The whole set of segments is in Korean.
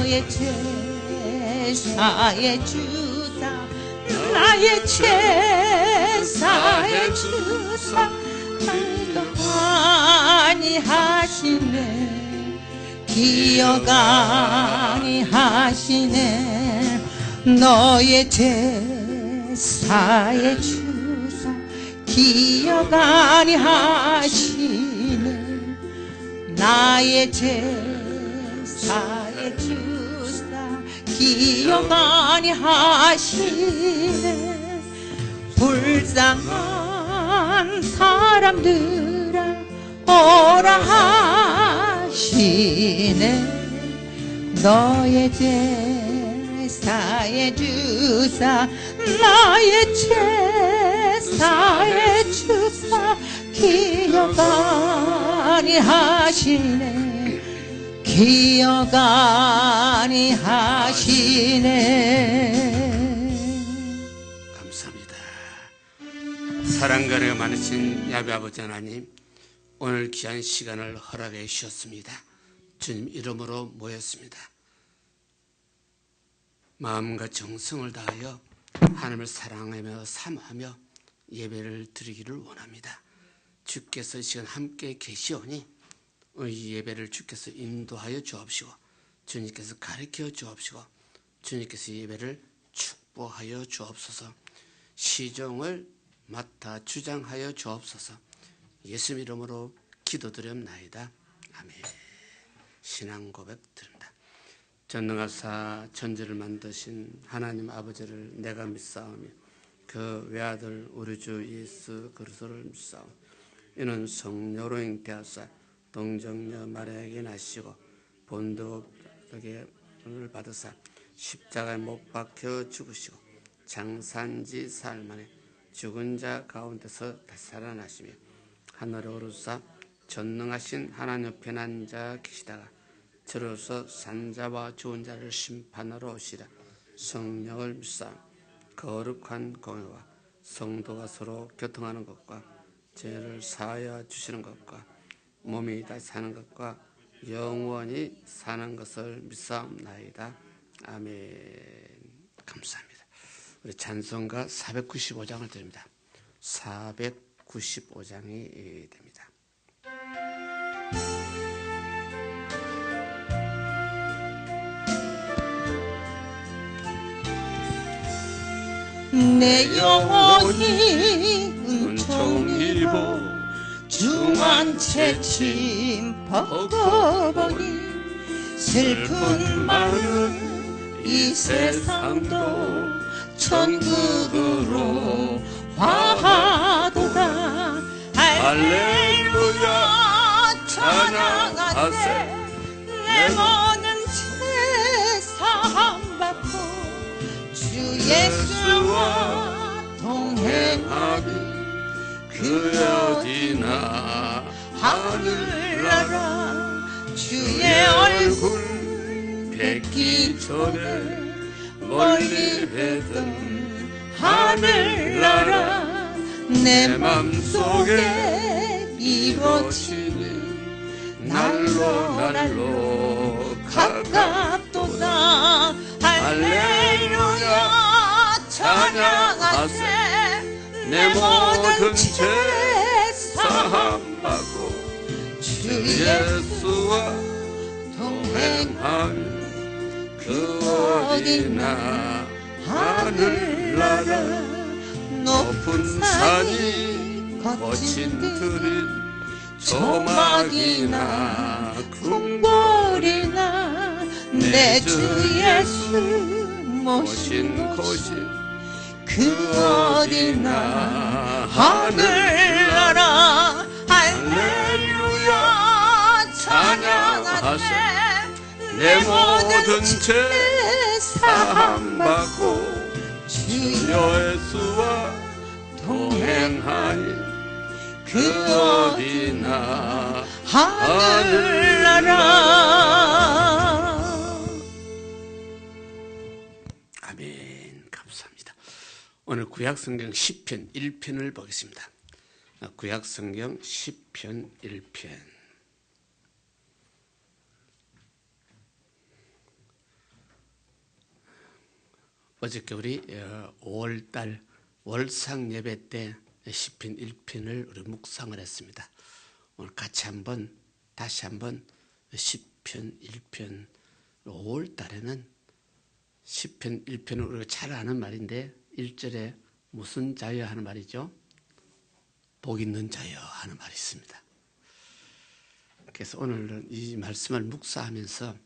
너의 제사의 주사 나의 제사의 주사 나도 아니하시네 기억 아니하시네 너의 제사의 주사 기억 아니하시네 나의 제사의 주사 기억 아니하시네 불쌍한 사람들아 오라 하시네 너의 제사의 주사 나의 제사의 주사 기억 아니하시네 기억 아니하시네. 감사합니다. 사랑과 은혜가 많으신 야베 아버지 하나님, 오늘 귀한 시간을 허락해 주셨습니다. 주님 이름으로 모였습니다. 마음과 정성을 다하여 하나님을 사랑하며 사모하며 예배를 드리기를 원합니다. 주께서 이 시간 함께 계시오니 이 예배를 주께서 인도하여 주옵시고 주님께서 가르쳐 주옵시고 주님께서 예배를 축복하여 주옵소서. 시종을 맡아 주장하여 주옵소서. 예수 이름으로 기도드렸나이다. 아멘. 신앙 고백 드립니다. 전능하사 천지를 만드신 하나님 아버지를 내가 믿사오며 그 외아들 우리 주 예수 그리스도를 믿사오며 이는 성령으로 잉태하사 동정녀 마리아에게 나시고 본도에게 을 받으사 십자가에 못 박혀 죽으시고 장산지 사흘 만에 죽은 자 가운데서 다시 살아나시며 하늘에 오르사 전능하신 하나님 옆에 앉아 계시다가 저로서 산자와 죽은 자를 심판하러 오시라. 성령을 믿사오며 거룩한 공회와 성도가 서로 교통하는 것과 죄를 사하여 주시는 것과 몸이 다시 사는 것과 영원히 사는 것을 믿사옵나이다. 아멘. 감사합니다. 우리 찬송가 495장을 드립니다. 495장이 됩니다. 내 영혼이 은총 입어 중한 채침 벗어보니 슬픈 많은 이 세상도 천국으로 화하도다. 할렐루야 찬양하세. 내 모든 죄 사함받고 주 예수와 동행하니 그 어디나 하늘나라 주의 얼굴 뵙기 전에 멀리 뵀던 하늘나라 내 맘속에 이루어지니 날로 가깝도다. 할렐루야 찬양하세. 내 모든 죄 사함받고 주 예수와 동행하니 그 어디나 하늘나라 높은 산이 거친 들이 조막이나 궁궐이나 내 주 예수 모신 곳이 그 어디나 하늘나라. 할렐루야 찬양하세. 내 모든 죄 사함받고 주 예수와 동행하니 그 어디나 하늘나라. 아멘. 감사합니다. 오늘 구약성경 시편 1편을 보겠습니다. 구약성경 시편 1편. 어저께 우리 5월달 월상 예배 때 시편 1편을 우리 묵상을 했습니다. 오늘 같이 다시 한번 시편 1편 5월달에는 시편 1편을 우리가 잘 아는 말인데 1절에 무슨 자여 하는 말이죠? 복 있는 자여 하는 말이 있습니다. 그래서 오늘은 이 말씀을 묵상하면서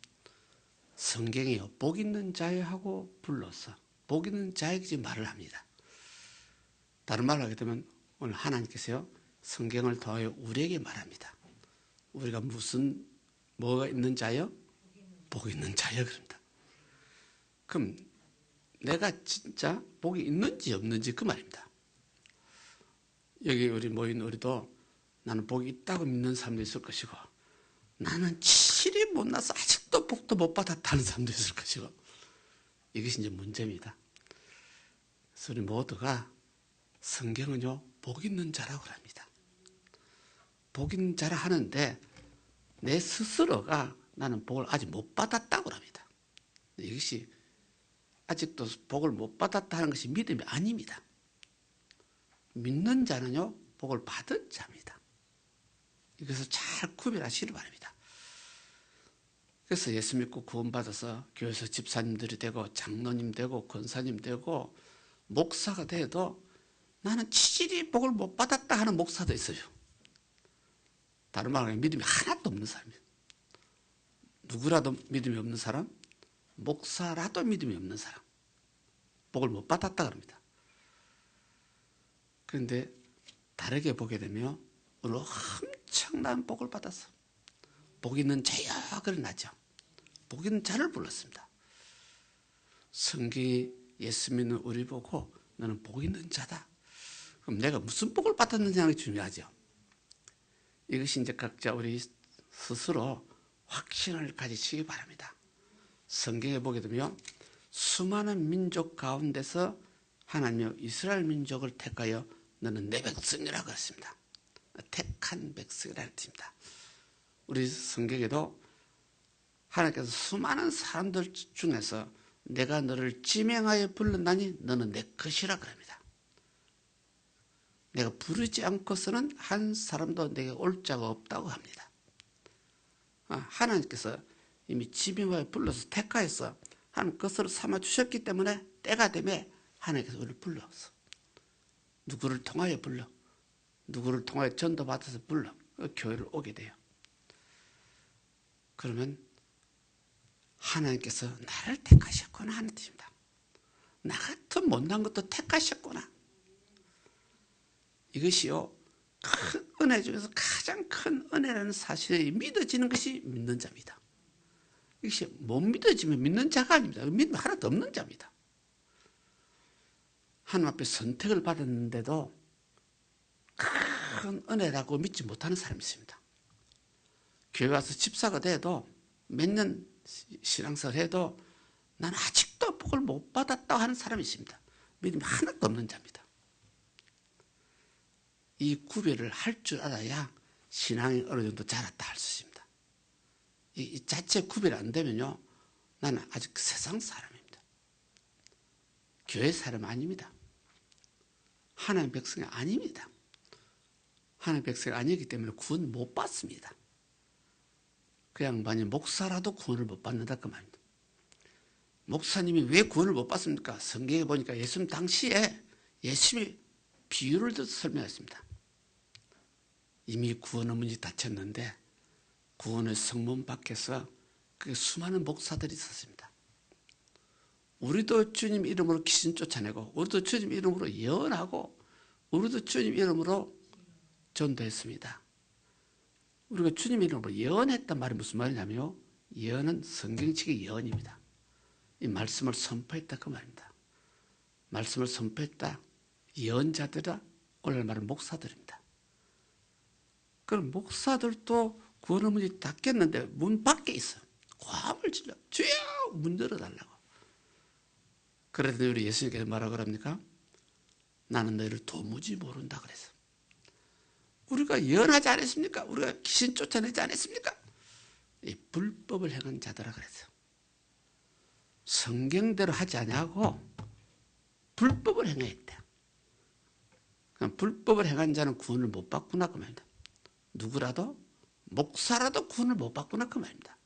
성경이요 복 있는 자여 하고 불러서 복 있는 자에게 말을 합니다. 다른 말을 하게 되면 오늘 하나님께서요 성경을 통하여 우리에게 말합니다. 우리가 뭐가 있는 자여? 복 있는 자여 그럽니다. 그럼 내가 진짜 복이 있는지 없는지 그 말입니다. 여기 우리 모인 우리도 나는 복이 있다고 믿는 사람도 있을 것이고 나는 칠이 못나서 아직도 복도 못 받았다는 사람도 있을 것이고 이것이 이제 문제입니다. 그래서 우리 모두가 성경은요 복 있는 자라고 합니다. 복 있는 자라 하는데 내 스스로가 나는 복을 아직 못 받았다고 합니다. 이것이 아직도 복을 못 받았다 하는 것이 믿음이 아닙니다. 믿는 자는요 복을 받은 자입니다. 이것을 잘 구별하시길 바랍니다. 그래서 예수 믿고 구원받아서 교회에서 집사님들이 되고 장로님 되고 권사님 되고 목사가 돼도 나는 치질이 복을 못 받았다 하는 목사도 있어요. 다른 말로 믿음이 하나도 없는 사람이에요. 누구라도 믿음이 없는 사람, 목사라도 믿음이 없는 사람, 복을 못 받았다 그럽니다. 그런데 다르게 보게 되면 오늘 엄청난 복을 받았어. 복 있는 자여 그러나죠. 복 있는 자를 불렀습니다. 성경이 예수 믿는 우리 보고 너는 복 있는 자다. 그럼 내가 무슨 복을 받았느냐 하는 게 중요하죠. 이것이 이제 각자 우리 스스로 확신을 가지시기 바랍니다. 성경에 보게 되면 수많은 민족 가운데서 하나님이 이스라엘 민족을 택하여 너는 내 백성이라고 했습니다. 택한 백성이라는 뜻입니다. 우리 성경에도 하나님께서 수많은 사람들 중에서 내가 너를 지명하여 불렀나니 너는 내 것이라고 합니다. 내가 부르지 않고서는 한 사람도 내게 올 자가 없다고 합니다. 하나님께서 이미 지명하여 불러서 택하여서 하나님 것으로 삼아주셨기 때문에 때가 되면 하나님께서 우리를 불렀어. 누구를 통하여 불러? 누구를 통하여 전도받아서 불러? 교회를 오게 돼요. 그러면 하나님께서 나를 택하셨구나 하는 뜻입니다. 나 같은 못난 것도 택하셨구나. 이것이요 큰 은혜 중에서 가장 큰 은혜라는 사실이 믿어지는 것이 믿는 자입니다. 이것이 못 믿어지면 믿는 자가 아닙니다. 믿음 하나도 없는 자입니다. 하나님 앞에 선택을 받았는데도 큰 은혜라고 믿지 못하는 사람이 있습니다. 교회 와서 집사가 돼도 몇 년 신앙생활 해도 나는 아직도 복을 못 받았다고 하는 사람이 있습니다. 믿음이 하나도 없는 자입니다. 이 구별을 할 줄 알아야 신앙이 어느 정도 자랐다 할 수 있습니다. 이 자체 구별이 안 되면요 나는 아직 세상 사람입니다. 교회 사람 아닙니다. 하나님의 백성이 아닙니다. 하나님의 백성이 아니기 때문에 구원 못 받습니다. 그 양반이 목사라도 구원을 못 받는다 그 말입니다. 목사님이 왜 구원을 못 받습니까? 성경에 보니까 예수님 당시에 예수님이 비유를 들어서 설명했습니다. 이미 구원의 문이 닫혔는데 구원의 성문 밖에서 그 수많은 목사들이 있었습니다. 우리도 주님 이름으로 귀신 쫓아내고 우리도 주님 이름으로 예언하고 우리도 주님 이름으로 전도했습니다. 우리가 주님 이름으로 예언했단 말이 무슨 말이냐면요 예언은 성경식의 예언입니다. 이 말씀을 선포했다 그 말입니다. 말씀을 선포했다 예언자들아 오늘 말은 목사들입니다. 그럼 목사들도 구원의 문이 닫혔는데 문 밖에 있어요. 고함을 질러 주여 문 열어달라고. 그랬더니 우리 예수님께서 뭐라고 합니까? 나는 너희를 도무지 모른다 그래서. 우리가 예언하지 않았습니까? 우리가 귀신 쫓아내지 않았습니까? 이 불법을 행한 자들아 그랬어요. 성경대로 하지 아니하고 불법을 행했대. 불법을 행한 자는 구원을 못 받구나 그 말입니다. 누구라도 목사라도 구원을 못 받구나 그 말입니다.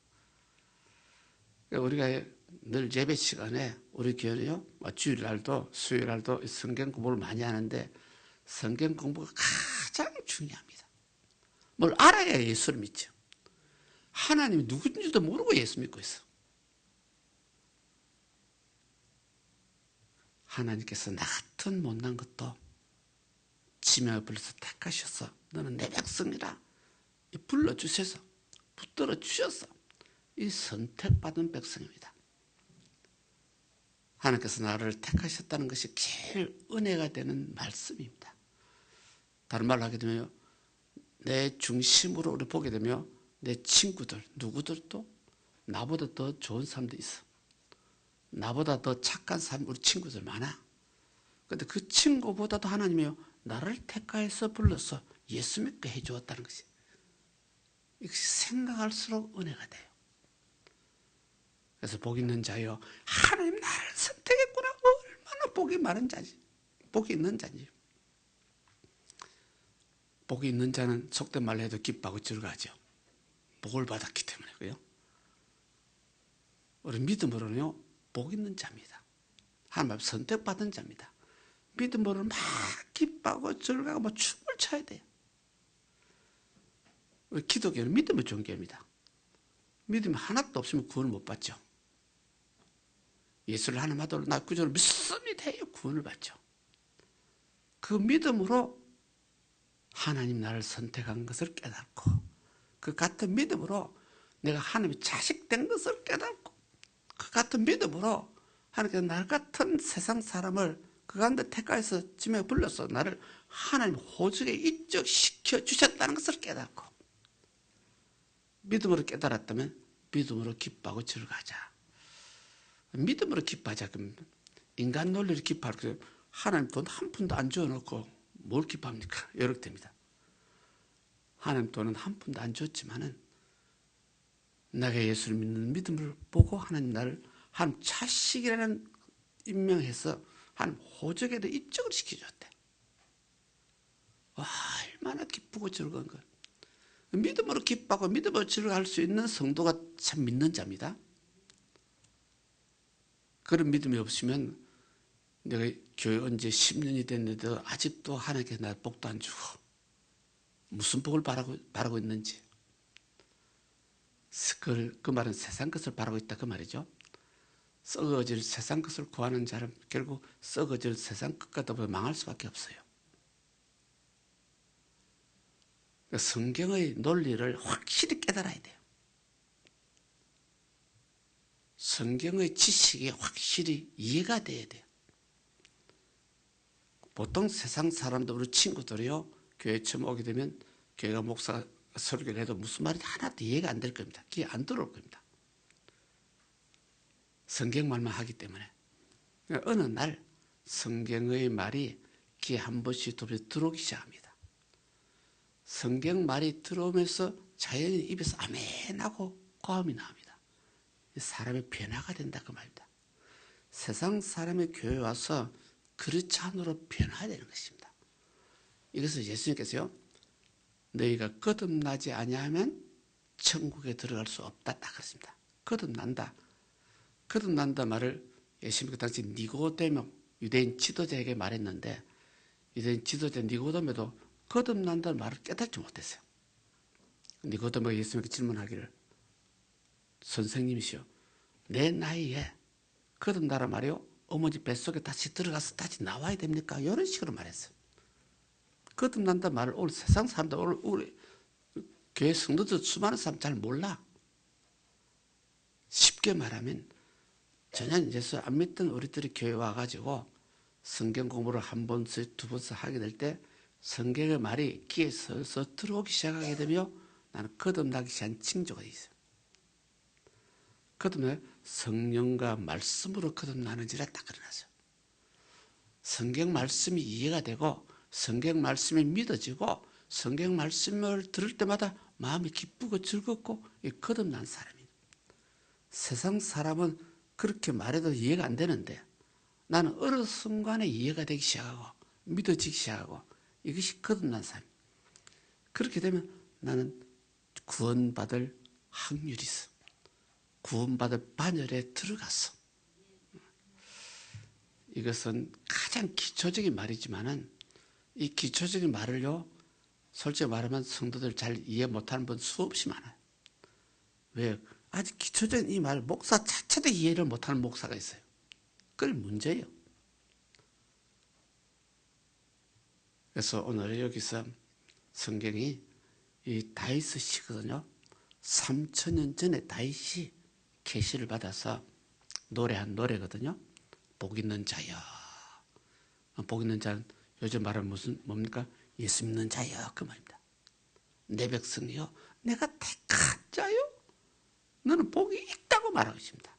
우리가 늘 예배 시간에 우리 교회는요, 주일날도 수요일날도 성경 공부를 많이 하는데 성경 공부가 가장 중요합니다. 뭘 알아야 예수를 믿죠. 하나님이 누군지도 모르고 예수 믿고 있어. 하나님께서 나 같은 못난 것도 지명을 불러서 택하셔서 너는 내 백성이라 불러주셔서 붙들어 주셔서 이 선택받은 백성입니다. 하나님께서 나를 택하셨다는 것이 제일 은혜가 되는 말씀입니다. 다른 말로 하게 되면 내 중심으로 우리 보게 되면 내 친구들 누구들도 나보다 더 좋은 사람도 있어. 나보다 더 착한 사람 우리 친구들 많아. 그런데 그 친구보다도 하나님이요 나를 택하여서 불러서 예수 믿게 해주었다는 것이 이것이 생각할수록 은혜가 돼요. 그래서 복 있는 자요 하나님 나를 선택했구나. 얼마나 복이 많은 자지. 복이 있는 자지. 복이 있는 자는 속된 말로 해도 기뻐하고 즐거워하죠. 복을 받았기 때문에. 그래요? 우리 믿음으로는요 복 있는 자입니다. 하나님 앞에 선택받은 자입니다. 믿음으로 막 기뻐하고 즐거워하고 뭐 춤을 춰야 돼요. 우리 기독교는 믿음의 종교입니다. 믿음이 하나도 없으면 구원을 못 받죠. 예수를 하나님 하도록 나 구주를 믿습니다 해요 구원을 받죠. 그 믿음으로 하나님 나를 선택한 것을 깨닫고 그 같은 믿음으로 내가 하나님의 자식 된 것을 깨닫고 그 같은 믿음으로 하나님께서 나 같은 세상 사람을 그 가운데 택하여서 지명에 불러서 나를 하나님 호적에 입적시켜 주셨다는 것을 깨닫고 믿음으로 깨달았다면 믿음으로 기뻐하고 즐거워하자. 믿음으로 기뻐하자. 그럼 인간 논리를 기뻐하고 하나님 돈 한 푼도 안 주어놓고 뭘 기뻐합니까? 이렇게 됩니다. 하나님 돈은 한 푼도 안 줬지만은 내가 예수를 믿는 믿음을 보고 하나님 나를 하나님 자식이라는 임명해서 하나님 호적에도 입적을 시켜줬대. 와, 얼마나 기쁘고 즐거운 걸. 믿음으로 기뻐하고 믿음으로 즐거워할 수 있는 성도가 참 믿는 자입니다. 그런 믿음이 없으면 내가 교회 언제 10년이 됐는데도 아직도 하나님께서 나 복도 안 주고 무슨 복을 바라고 있는지 그 말은 세상 것을 바라고 있다 그 말이죠. 썩어질 세상 것을 구하는 자는 결국 썩어질 세상 것과 더불어 망할 수밖에 없어요. 성경의 논리를 확실히 깨달아야 돼요. 성경의 지식이 확실히 이해가 돼야 돼요. 보통 세상 사람들 우리 친구들이요 교회 처음 오게 되면 교회가 목사가 설교를 해도 무슨 말인지 하나도 이해가 안 될 겁니다. 귀에 안 들어올 겁니다. 성경 말만 하기 때문에. 어느 날 성경의 말이 귀에 한 번씩 들어오기 시작합니다. 성경 말이 들어오면서 자연히 입에서 아멘 하고 고함이 나옵니다. 사람의 변화가 된다 그 말입니다. 세상 사람의 교회에 와서 그리스도인으로 변화되는 것입니다. 이것을 예수님께서요 너희가 거듭나지 아니하면 천국에 들어갈 수 없다 딱 그랬습니다. 거듭난다. 거듭난다 말을 예수님 그 당시 니고데모 유대인 지도자에게 말했는데 유대인 지도자 니고데모도 거듭난다는 말을 깨닫지 못했어요. 니고데모가 예수님께 질문하기를 선생님이시여 내 나이에 거듭나라 말이요 어머니 뱃속에 다시 들어가서 다시 나와야 됩니까? 이런 식으로 말했어요. 거듭난다 말을 오늘 세상 사람들 오늘 우리 교회 성도들 수많은 사람 잘 몰라. 쉽게 말하면 전혀 예수 안 믿던 우리들이 교회 와가지고 성경 공부를 한 번씩 두 번씩 하게 될 때 성경의 말이 귀에 서서 들어오기 시작하게 되며 나는 거듭나기 시작한 징조가 있어요. 거듭나 성령과 말씀으로 거듭나는지라 딱 그러나서 성경 말씀이 이해가 되고 성경 말씀이 믿어지고 성경 말씀을 들을 때마다 마음이 기쁘고 즐겁고 거듭난 사람이에요. 세상 사람은 그렇게 말해도 이해가 안 되는데 나는 어느 순간에 이해가 되기 시작하고 믿어지기 시작하고 이것이 거듭난 삶. 그렇게 되면 나는 구원받을 확률이 있어. 구원받을 반열에 들어갔어. 이것은 가장 기초적인 말이지만은 이 기초적인 말을요, 솔직히 말하면 성도들 잘 이해 못하는 분 수없이 많아요. 왜? 아직 기초적인 이 말, 목사 자체도 이해를 못하는 목사가 있어요. 그게 문제예요. 그래서 오늘 여기서 성경이 이 다윗의 시거든요. 3000년 전에 다윗이 계시를 받아서 노래한 노래거든요. 복 있는 자여. 복 있는 자는 요즘 말하면 뭡니까? 예수 믿는 자여. 그 말입니다. 내 백성이여, 내가 택한 자여. 너는 복이 있다고 말하고 있습니다.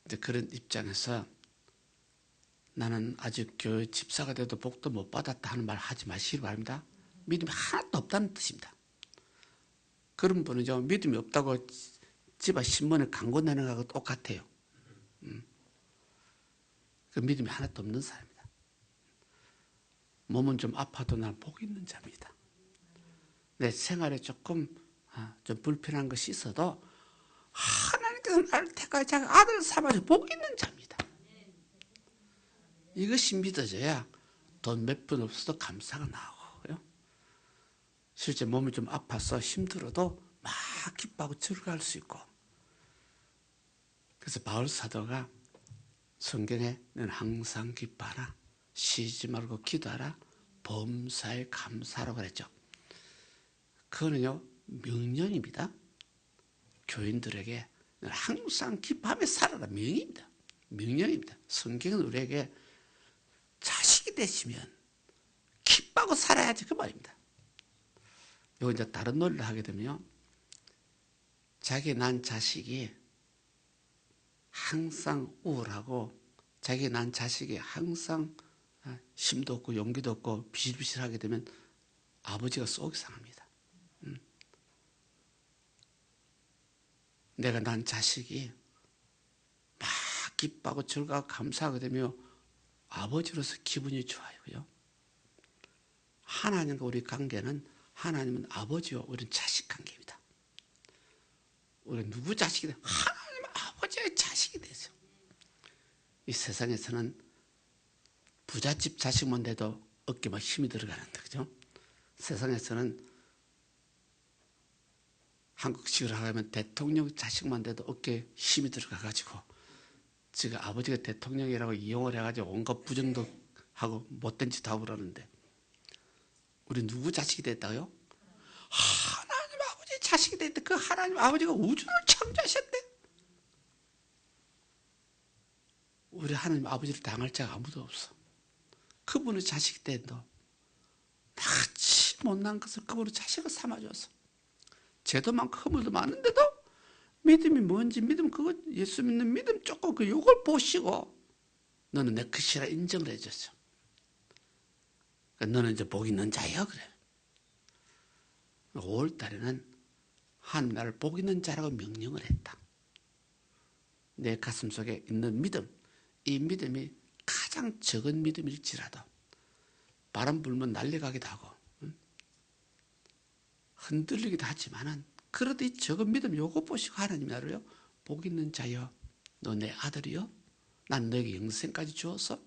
근데 그런 입장에서 나는 아직 교회 집사가 돼도 복도 못 받았다 하는 말 하지 마시기 바랍니다. 믿음이 하나도 없다는 뜻입니다. 그런 분은요, 믿음이 없다고 집안 신문에 광고 내는 거하고 똑같아요. 그 믿음이 하나도 없는 사람입니다. 몸은 좀 아파도 난 복 있는 자입니다. 내 생활에 조금 좀 불편한 것이 있어도 하나님께서 나를 택하여 자기 아들 삼아서 복 있는 자입니다. 이것이 믿어져야 돈 몇 푼 없어도 감사가 나오고요. 실제 몸이 좀 아파서 힘들어도 막 기뻐하고 즐거워할 수 있고. 그래서 바울 사도가 성경에 는 항상 기뻐하라, 쉬지 말고 기도하라, 범사에 감사하라고 그랬죠. 그거는요, 명령입니다. 교인들에게 항상 기뻐하며 살아라, 명입니다. 명령입니다. 성경은 우리에게 자식이 되시면 기뻐하고 살아야지 그 말입니다. 이거 이제 다른 논리를 하게 되면요, 자기 난 자식이 항상 우울하고 자기 난 자식이 항상 힘도 없고 용기도 없고 비실비실하게 되면 아버지가 속이 상합니다. 내가 난 자식이 막 기뻐하고 즐거워하고 감사하게 되면 아버지로서 기분이 좋아요. 하나님과 우리 관계는, 하나님은 아버지와 우리는 자식 관계입니다. 우리 누구 자식이 돼? 하나님 아버지의 자식이 되세요. 이 세상에서는 부잣집 자식만 돼도 어깨 막 힘이 들어가는데, 그죠? 세상에서는 한국식으로 하면 대통령 자식만 돼도 어깨에 힘이 들어가가지고 지금 아버지가 대통령이라고 이용을 해가지고 온갖 부정도 하고 못된 짓 하고 그러는데, 우리 누구 자식이 됐다고요? 하나님 아버지 자식이 됐대. 그 하나님 아버지가 우주를 창조하셨대. 우리 하나님 아버지를 당할 자가 아무도 없어. 그분의 자식이 돼도 나같이 못난 것을 그분의 자식을 삼아줘서 죄도 많고 허물도 많은데도 믿음이 뭔지, 믿음 그거 예수 믿는 믿음 조금 그 요걸 보시고 너는 내 것이라 인정을 해줬어. 그러니까 너는 이제 복 있는 자야 그래. 5월 달에는 하나님 나를 복 있는 자라고 명령을 했다. 내 가슴 속에 있는 믿음, 이 믿음이 가장 적은 믿음일지라도 바람 불면 날려가기도 하고 흔들리기도 하지만은, 그래도 이 적은 믿음 요거 보시고 하나님 나를요, 복 있는 자여, 너 내 아들이여, 난 너에게 영생까지 주었어,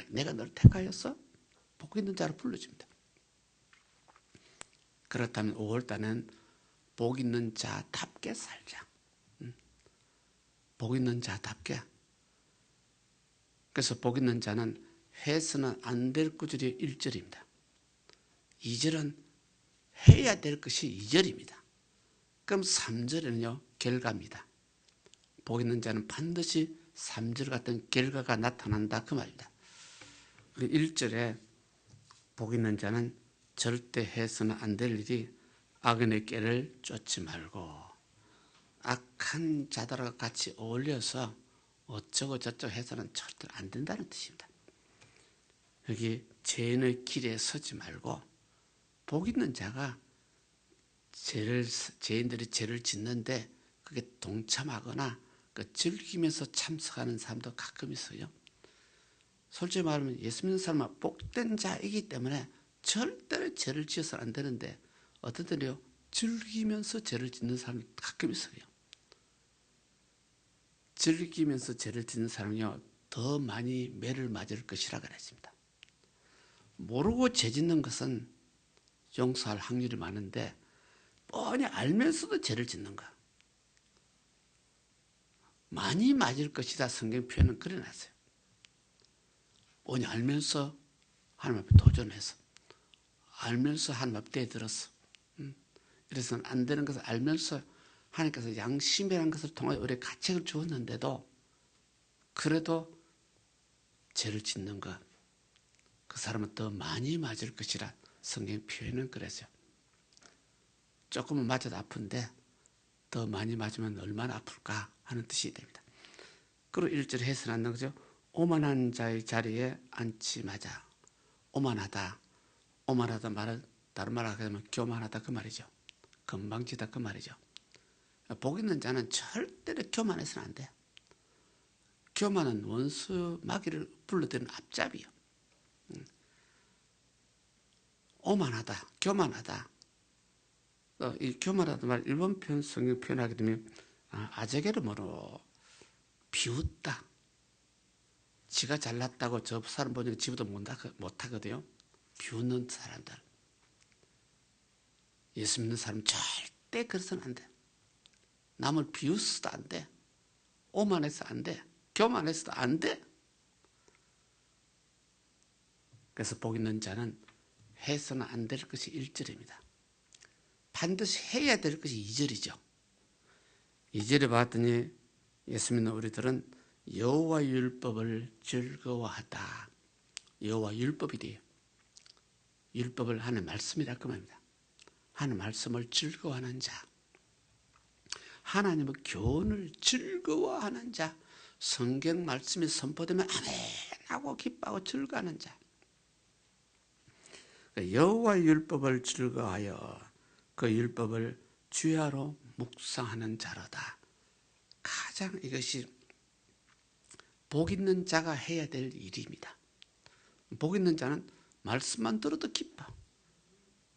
내가 너를 택하였어, 복 있는 자로 불러줍니다. 그렇다면 5월달은 복 있는 자답게 살자. 복 있는 자답게. 그래서 복 있는 자는 해서는 안 될 구절이 1절입니다. 2절은 해야 될 것이 2절입니다. 그럼 3절에는요, 결과입니다. 복 있는 자는 반드시 3절 같은 결과가 나타난다 그 말입니다. 1절에 복 있는 자는 절대 해서는 안 될 일이 악인의 꾀를 쫓지 말고, 악한 자들과 같이 어울려서 어쩌고 저쩌고 해서는 절대 안 된다는 뜻입니다. 여기 죄인의 길에 서지 말고, 복 있는 자가 죄인들이 죄를 짓는데 그게 동참하거나 그 즐기면서 참석하는 사람도 가끔 있어요. 솔직히 말하면 예수 믿는 사람은 복된 자이기 때문에 절대로 죄를 지어서는 안 되는데 어떤 때는요 즐기면서 죄를 짓는 사람이 가끔 있어요. 즐기면서 죄를 짓는 사람은요 더 많이 매를 맞을 것이라 그랬습니다. 모르고 죄 짓는 것은 용서할 확률이 많은데 뻔히 알면서도 죄를 짓는 거 많이 맞을 것이다. 성경 표현은 그려놨어요. 뻔히 알면서 하나님 앞에 도전해서 알면서 하나님 앞에 대들었어. 이래서는 안 되는 것을 알면서 하나님께서 양심이라는 것을 통해 우리의 가책을 주었는데도 그래도 죄를 짓는 것, 그 사람은 더 많이 맞을 것이라 성경 표현은 그랬어요. 조금은 맞아도 아픈데 더 많이 맞으면 얼마나 아플까 하는 뜻이 됩니다. 그리고 1절에 해석하는 거죠. 오만한 자의 자리에 앉지 마자. 오만하다. 오만하다 말은 다른 말로 하면 교만하다 그 말이죠. 건방지다 그 말이죠. 복 있는 자는 절대로 교만해서는 안 돼. 교만은 원수 마귀를 불러들이는 앞잡이요. 오만하다, 교만하다. 이 교만하다 말 일본 표현 성경 표현하게 되면 아재게르모로 비웃다. 지가 잘났다고 저 사람 보니까 지부도 못하거든요. 비웃는 사람들. 예수 믿는 사람 절대 그래서는 안 돼. 남을 비웃어도 안 돼. 오만해서 안 돼. 교만해서도 안 돼. 그래서 복 있는 자는 해서는 안 될 것이 1절입니다. 반드시 해야 될 것이 2절이죠. 2절에 봤더니 예수 믿는 우리들은 여호와 율법을 즐거워하다. 여호와 율법이 돼요. 율법을 하는 말씀이라 그 말입니다. 하는 말씀을 즐거워하는 자. 하나님의 교훈을 즐거워하는 자. 성경 말씀이 선포되면 아멘 하고 기뻐하고 즐거워하는 자. 여호와 율법을 즐거워하여 그 율법을 주야로 묵상하는 자로다. 가장 이것이 복 있는 자가 해야 될 일입니다. 복 있는 자는 말씀만 들어도 기뻐.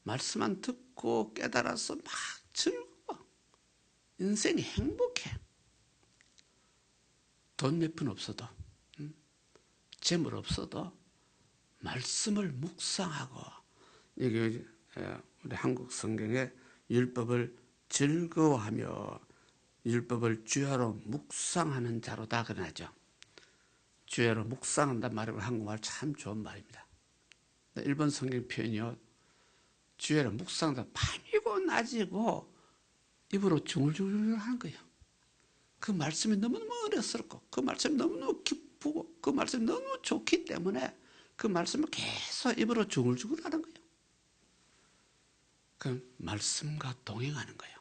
말씀만 듣고 깨달아서 막 즐거워. 인생이 행복해. 돈 몇 푼 없어도 재물 없어도 말씀을 묵상하고 여기 우리 한국 성경에 율법을 즐거워하며 율법을 주야로 묵상하는 자로다 그러죠. 주야로 묵상한단 말이 한국말 참 좋은 말입니다. 일본 성경 표현이요. 주야로 묵상한다. 밤이고 낮이고 입으로 중얼중얼 하는 거예요. 그 말씀이 너무너무 어렵고 그 말씀이 너무너무 기쁘고 그 말씀이 너무 좋기 때문에 그 말씀을 계속 입으로 중얼중얼 하는 거예요. 그 말씀과 동행하는 거예요.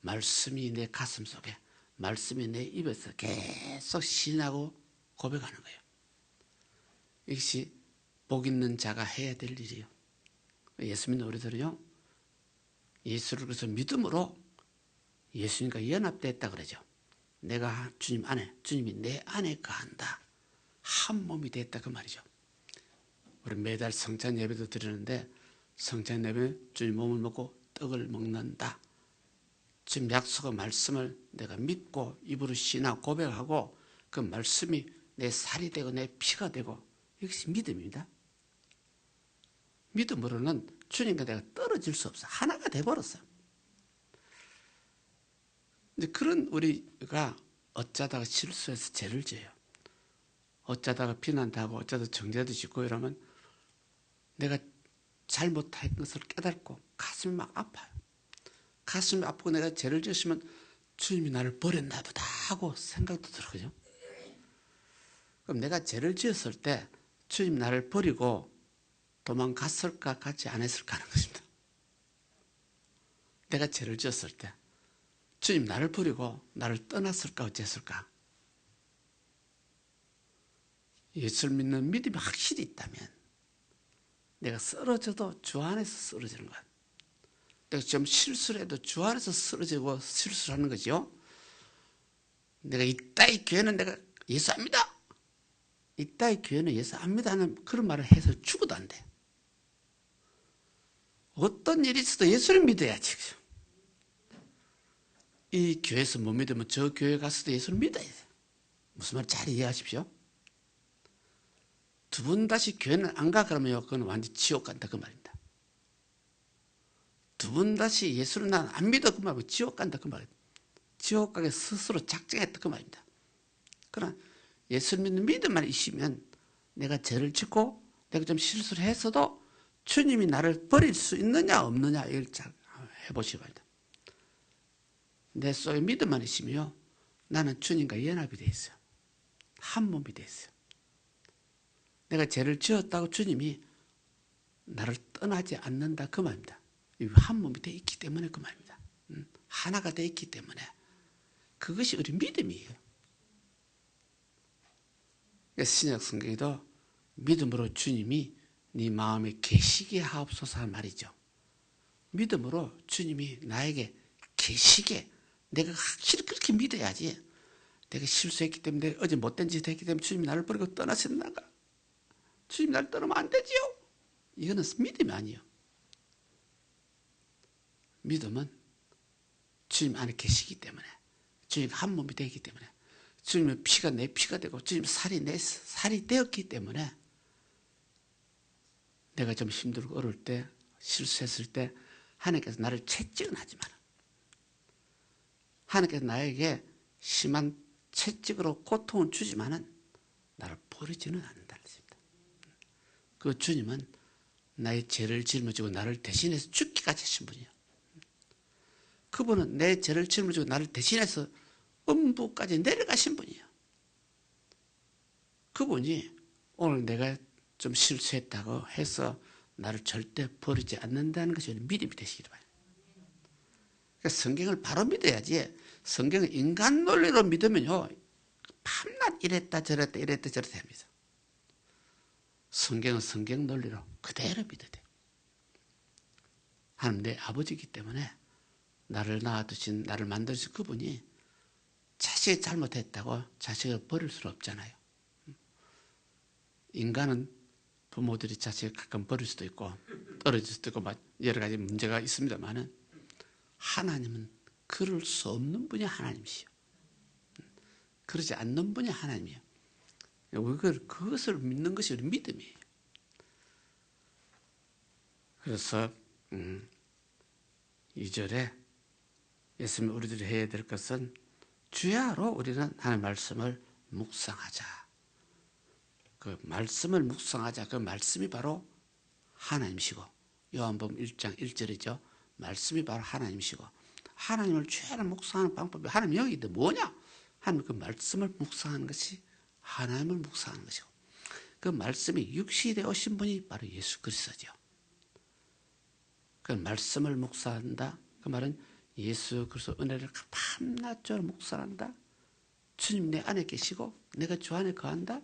말씀이 내 가슴 속에, 말씀이 내 입에서 계속 신하고 고백하는 거예요. 이것이 복 있는 자가 해야 될 일이에요. 예수 믿는 우리들은요, 예수를 그래서 믿음으로 예수님과 연합됐다 그러죠. 내가 주님 안에, 주님이 내 안에 거한다. 한 몸이 됐다 그 말이죠. 우리 매달 성찬 예배도 드리는데 성찬 예배 주님 몸을 먹고 떡을 먹는다. 지금 약속의 말씀을 내가 믿고 입으로 신하고 고백하고 그 말씀이 내 살이 되고 내 피가 되고 이것이 믿음입니다. 믿음으로는 주님과 내가 떨어질 수 없어. 하나가 돼버렸어요. 근데 그런 우리가 어쩌다가 실수해서 죄를 져요. 어쩌다가 비난도 하고 어쩌다 정죄도 짓고 이러면 내가 잘못한 것을 깨닫고 가슴이 막 아파요. 가슴이 아프고 내가 죄를 지었으면 주님이 나를 버렸나 보다 하고 생각도 들어요. 그럼 내가 죄를 지었을 때 주님 나를 버리고 도망갔을까 같이 안 했을까 하는 것입니다. 내가 죄를 지었을 때 주님 나를 버리고 나를 떠났을까 어쨌을까. 예수를 믿는 믿음이 확실히 있다면 내가 쓰러져도 주 안에서 쓰러지는 것. 내가 좀 실수를 해도 주 안에서 쓰러지고 실수를 하는 거죠. 내가 이따위 교회는 내가 예수 안 믿어. 이따위 교회는 예수 안 믿어 하는 그런 말을 해서 죽어도 안 돼. 어떤 일이 있어도 예수를 믿어야지. 이 교회에서 못 믿으면 저 교회 가서도 예수를 믿어야 돼. 무슨 말 잘 이해하십시오. 두 번 다시 교회는 안 가 그러면요, 그건 완전 지옥 간다 그 말입니다. 두 번 다시 예수를 난 안 믿어 그 말이고 지옥 간다 그 말입니다. 지옥 가게 스스로 작정했다 그 말입니다. 그러나 예수를 믿는 믿음만 있으면 내가 죄를 짓고 내가 좀 실수를 했어도 주님이 나를 버릴 수 있느냐 없느냐 이걸 잘 해보시기 바랍니다. 내 속에 믿음만 있으면요, 나는 주님과 연합이 돼 있어요. 한 몸이 돼 있어요. 내가 죄를 지었다고 주님이 나를 떠나지 않는다 그 말입니다. 한 몸이 돼 있기 때문에 그 말입니다. 하나가 돼 있기 때문에 그것이 우리 믿음이에요. 신약 성경에도 믿음으로 주님이 네 마음에 계시게 하옵소서 한 말이죠. 믿음으로 주님이 나에게 계시게, 내가 확실히 그렇게 믿어야지. 내가 실수했기 때문에, 어제 못된 짓 했기 때문에 주님이 나를 버리고 떠나셨나가? 주님이 나를 떠나면 안 되지요? 이거는 믿음이 아니에요. 믿음은 주님 안에 계시기 때문에, 주님 한 몸이 되기 때문에, 주님의 피가 내 피가 되고 주님 살이 내 살이 되었기 때문에 내가 좀 힘들고 어려울 때, 실수했을 때 하나님께서 나를 채찍은 하지만 하나님께서 나에게 심한 채찍으로 고통을 주지만은 나를 버리지는 않는다는 것입니다. 그 주님은 나의 죄를 짊어지고 나를 대신해서 죽기까지 하신 분이에요. 그분은 내 죄를 짊어지고 나를 대신해서 음부까지 내려가신 분이에요. 그분이 오늘 내가 좀 실수했다고 해서 나를 절대 버리지 않는다는 것이 믿음이 되시기를 바랍니다. 그러니까 성경을 바로 믿어야지, 성경을 인간 논리로 믿으면요, 밤낮 이랬다 저랬다 이랬다 저랬다 합니다. 성경은 성경 논리로 그대로 믿어야 돼요. 하나님 내 아버지이기 때문에 나를 낳아두신, 나를 만드신 그분이 자식이 잘못했다고 자식을 버릴 수는 없잖아요. 인간은 부모들이 자식을 가끔 버릴 수도 있고 떨어질 수도 있고 여러 가지 문제가 있습니다만은 하나님은 그럴 수 없는 분이 하나님이시요. 그러지 않는 분이 하나님이에요. 그것을 믿는 것이 우리 믿음이에요. 그래서 2절에 예수님 우리들이 해야 될 것은 주야로 우리는 하나님의 말씀을 묵상하자. 그 말씀을 묵상하자. 그 말씀이 바로 하나님이시고, 요한복음 1장 1절이죠. 말씀이 바로 하나님이시고, 하나님을 주야로 묵상하는 방법이 하나님 여기인데 뭐냐? 하나님 그 말씀을 묵상하는 것이 하나님을 묵상하는 것이고, 그 말씀이 육신이 되어 오신 분이 바로 예수 그리스도죠. 그 말씀을 묵상한다. 그 말은 예수 그리스도 은혜를 밤낮으로 묵상한다. 주님 내 안에 계시고 내가 주 안에 거한다.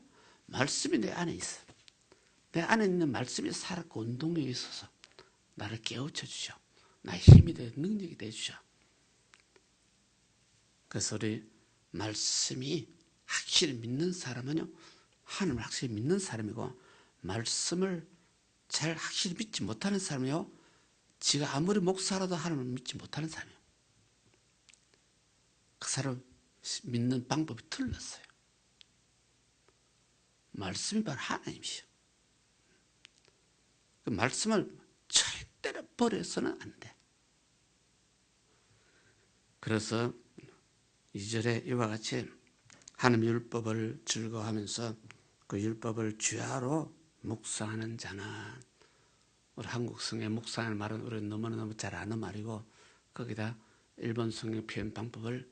말씀이 내 안에 있어. 내 안에 있는 말씀이 살았고 운동력이 있어서 나를 깨우쳐 주셔. 나의 힘이 되어 능력이 되어 주셔. 그래서 우리 말씀이 확실히 믿는 사람은요, 하나님을 확실히 믿는 사람이고, 말씀을 잘 확실히 믿지 못하는 사람이요, 지가 아무리 목사라도 하나님을 믿지 못하는 사람이에요. 그 사람 믿는 방법이 틀렸어요. 말씀이 바로 하나님이시요. 그 말씀을 절대로 버려서는 안 돼. 그래서 2절에 이와 같이 하나님 율법을 즐거워하면서 그 율법을 주야로 묵상하는 자는, 우리 한국 성경 묵상하는 말은 우리 너무너무 잘 아는 말이고, 거기다 일본 성경 표현 방법을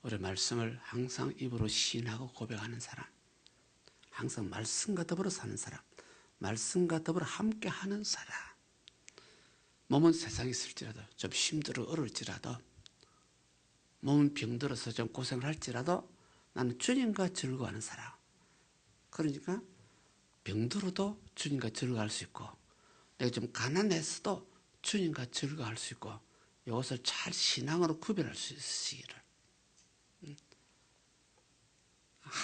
우리 말씀을 항상 입으로 시인하고 고백하는 사람, 항상 말씀과 더불어 사는 사람, 말씀과 더불어 함께 하는 사람. 몸은 세상에 있을지라도 좀 힘들어 어려울지라도, 몸은 병들어서 좀 고생을 할지라도 나는 주님과 즐거워하는 사람. 그러니까 병들어도 주님과 즐거워할 수 있고, 내가 좀 가난했어도 주님과 즐거워할 수 있고, 이것을 잘 신앙으로 구별할 수 있으시기를.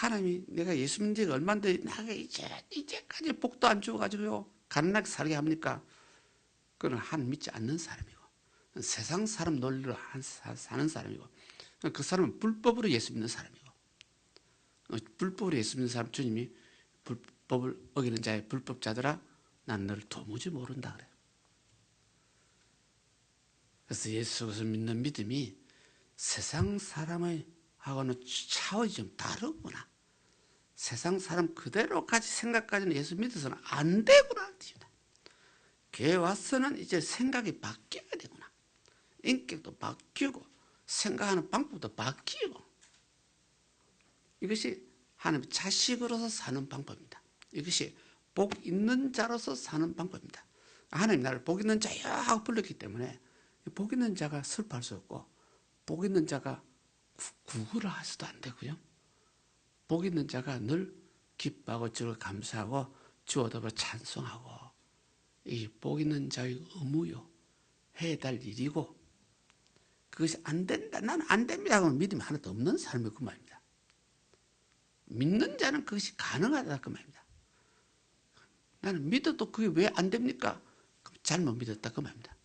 하나님이 내가 예수 믿는 지가 얼마인데 나에게 이제까지 복도 안 주어가지고요 가난하게 살게 합니까? 그건 하나님 믿지 않는 사람이고 세상 사람 논리로 사는 사람이고 그 사람은 불법으로 예수 믿는 사람이고 불법으로 예수 믿는 사람 주님이 불법을 어기는 자의 불법자들아 난 너를 도무지 모른다 그래요. 그래서 예수를 믿는 믿음이 세상 사람의 하고는 차원이 좀 다르구나. 세상 사람 그대로까지 생각까지는 예수 믿어서는 안 되구나. 교회 와서는 이제 생각이 바뀌어야 되구나. 인격도 바뀌고 생각하는 방법도 바뀌고 이것이 하나님 자식으로서 사는 방법입니다. 이것이 복 있는 자로서 사는 방법입니다. 하나님 나를 복 있는 자여 하고 불렀기 때문에 복 있는 자가 슬퍼할 수 없고 복 있는 자가 구구를 할 수도 안 되고요. 복 있는 자가 늘 기뻐하고 주를 감사하고 주어더러 찬송하고 이 복 있는 자의 의무요. 해야 될 일이고 그것이 안 된다. 나는 안 됩니다. 하면 믿음이 하나도 없는 사람이 그 말입니다. 믿는 자는 그것이 가능하다 그 말입니다. 나는 믿어도 그게 왜 안 됩니까? 그럼 잘못 믿었다 그 말입니다.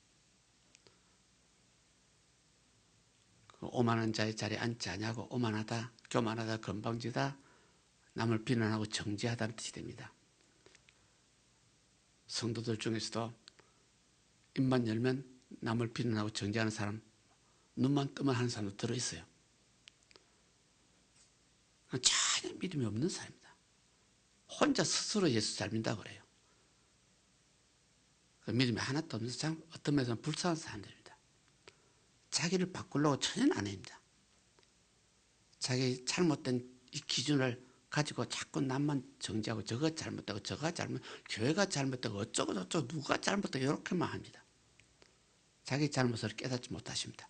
오만한 자의 자리에 앉지 아니하고 오만하다, 교만하다, 건방지다, 남을 비난하고 정죄하다는 뜻이 됩니다. 성도들 중에서도 입만 열면 남을 비난하고 정죄하는 사람, 눈만 뜨면 하는 사람도 들어있어요. 전혀 믿음이 없는 사람입니다. 혼자 스스로 예수 잘 믿는다고 그래요. 믿음이 하나도 없는 참 어떤 면에서는 불쌍한 사람들입니다. 자기를 바꾸려고 전혀 안 합니다. 자기 잘못된 이 기준을 가지고 자꾸 남만 정죄하고 저거 잘못되고 저거 잘못, 교회가 잘못되고 어쩌고 저쩌고 누가 잘못되고 이렇게만 합니다. 자기 잘못을 깨닫지 못하십니다.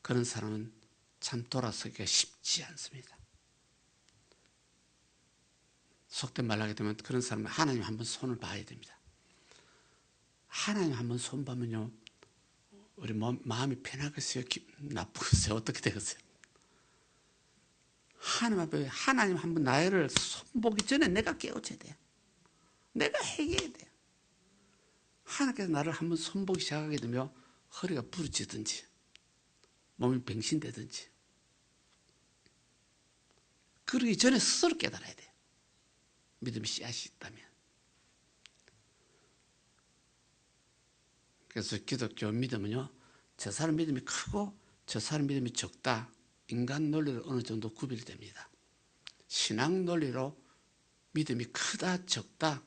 그런 사람은 참 돌아서기가 쉽지 않습니다. 속된 말로 하게 되면 그런 사람은 하나님 한번 손을 봐야 됩니다. 하나님 한번 손 보면요 우리 마음이 편하겠어요? 나쁘겠어요? 어떻게 되겠어요? 하나님 앞에 하나님 한번 나를 손보기 전에 내가 깨우쳐야 돼요. 내가 해결해야 돼요. 하나님께서 나를 한번 손보기 시작하게 되면 허리가 부러지든지 몸이 병신되든지 그러기 전에 스스로 깨달아야 돼요. 믿음의 씨앗이 있다면. 그래서 기독교 믿음은요 저 사람 믿음이 크고 저 사람 믿음이 적다. 인간 논리로 어느 정도 구별이 됩니다. 신앙 논리로 믿음이 크다 적다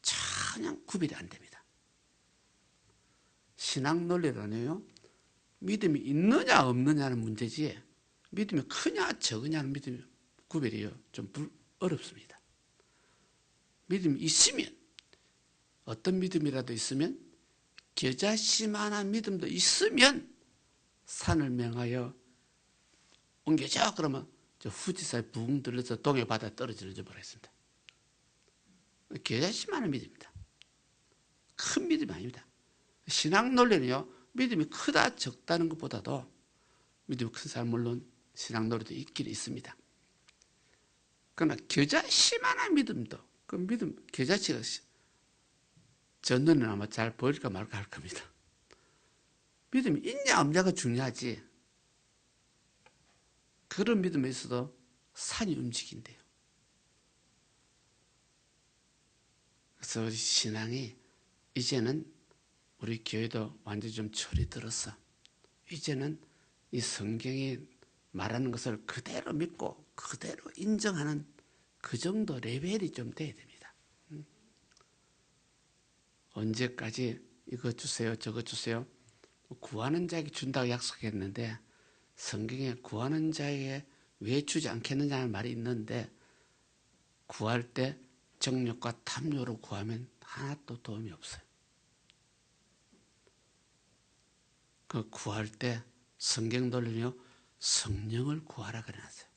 전혀 구별이 안 됩니다. 신앙 논리로는요 믿음이 있느냐 없느냐는 문제지 믿음이 크냐 적으냐는 믿음이 구별이 좀 어렵습니다. 믿음이 있으면 어떤 믿음이라도 있으면 겨자씨만한 믿음도 있으면 산을 명하여 옮겨져 그러면 저 후지사에 붕 들려서 동해 바다에 떨어져 버렸습니다. 겨자씨만한 믿음입니다. 큰 믿음이 아닙니다. 신앙 논리는요 믿음이 크다 적다는 것보다도 믿음이 큰 사람 물론 신앙 논리도 있긴 있습니다. 그러나 겨자씨만한 믿음도 그 믿음 겨자씨가 전도는 아마 잘 보일까 말까 할 겁니다. 믿음이 있냐 없냐가 중요하지 그런 믿음에 있어도 산이 움직인대요. 그래서 우리 신앙이 이제는 우리 교회도 완전히 좀 철이 들어서 이제는 이 성경이 말하는 것을 그대로 믿고 그대로 인정하는 그 정도 레벨이 좀 돼야 됩니다. 언제까지 이거 주세요 저거 주세요 구하는 자에게 준다고 약속했는데 성경에 구하는 자에게 왜 주지 않겠느냐는 말이 있는데 구할 때 정욕과 탐욕으로 구하면 하나도 도움이 없어요. 그 구할 때 성경 논리는요 성령을 구하라 그래놨어요.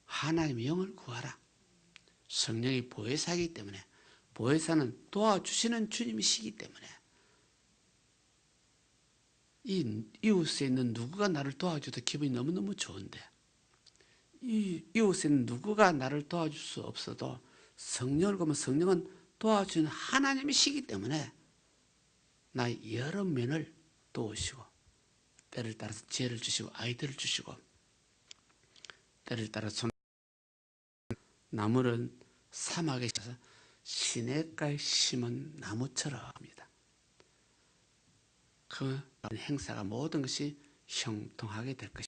하나님의 영을 구하라. 성령이 보혜사이기 때문에 보혜사는 도와주시는 주님이시기 때문에 이 이웃에 있는 누구가 나를 도와줘도 기분이 너무너무 좋은데 이 이웃에는 누구가 나를 도와줄 수 없어도 성령을 보면 성령은 도와주는 하나님이시기 때문에 나의 여러 면을 도우시고 때를 따라서 지혜를 주시고 아이디어를 주시고 때를 따라서 나무는 사막에 있어서 시냇가에 심은 나무처럼 합니다. 그 행사가 모든 것이 형통하게 될 것입니다.